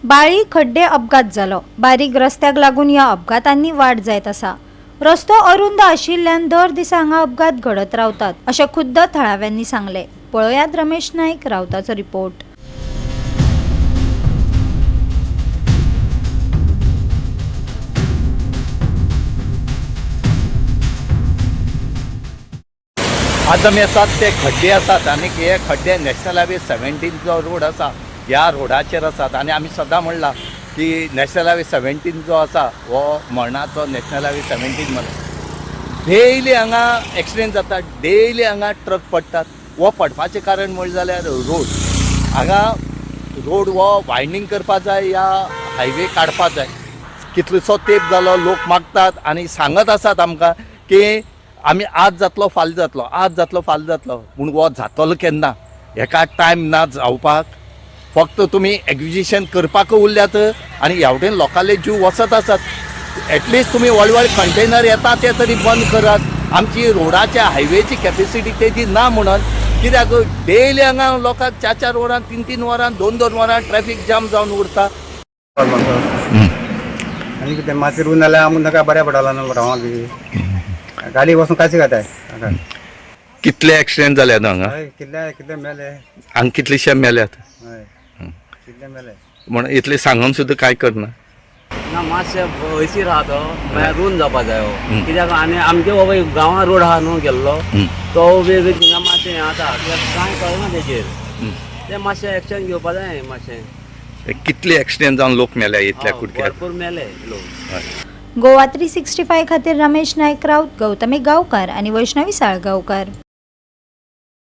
बाळी खड्डे अपघात जालो। बारीक रस्त्याक लागून या अपघातांनी वाढ जायत आसा। रस्तो अरुंद आशिल्ल्यान दर दिसा हांगा अपघात घडत रावतात अशें खुद्द थळाव्यांनी सांगले। पळयात रमेश नाईक रावताचो रिपोर्ट। आज आमी आसात ते खड्डे आसात आनी हे खड्डे नॅशनल हायवे 17 जो रोड आसा ह्या रोडाचेर आसात आनी आमी सदां म्हणला की नॅशनल हायवे 17 जो आसा हो मरणाचो नॅशनल हायवे 17 म्हणून डेली हांगा एक्सिडेंट जातात, डेली हांगा ट्रक पडटात। हो पडपाचें कारण म्हणलें जाल्यार रोड हांगा रोड हो वायडनींग करपा जाय या हायवे काडपा जाय। कितलोसो तेंप जालो लोक मागतात आनी सांगत आसात आमकां की आमी आज जातलो फाल्यां जातलो, आज जातलो फाल्यां जातलो, पूण हो जातलो केन्ना? हेका टायम ना जावपाक। फक्त तुमी एक्विजिशन करपाक उरल्यात आनी हेवटेन लोकांले जीव वचत आसात। एटलिस्ट तुमी व्हड व्हड कंटेनर येता ते तरी बंद करात। आमची रोडाच्या हायवेची कॅपेसिटी तेजी ना म्हणून कित्याक डेली हांगा लोकांक 4-4 वरां 3-3 वरां 2-2 वरां ट्रॅफिक जाम जावन उरता। आनी कितें मातशें रूल नाल्यार आमकां बऱ्या पडटलें न्हू रावंक बी गाडी वचून कांय जाताय। कितले एक्सिडेंट जाल्यात हांगा? कितले मेले हांगा कितलेशे मेल्यात कितले मेले म्हण इतले सांगून सुद्दां कांय करना। ना मातशें हयशी राहतो म्हळ्यार रूल जावपा जाय कित्याक आनी आमचे बाबा गांवां रोड आहा न्हू गेल्लो तो वेगळी थिंगा मातशें हें जाता कित्याक कांय कळना तेजेर तें मातशें एक्शन घेवपा जाय मातशें। कितले एक्सिडेंट जावन लोक मेल्या इतल्या कुडक्यार? भरपूर मेले लोक। गोवा 365 खातीर रमेश नाईक राऊत, गौतमी गांवकार आणि वैष्णवी साळगांवकार।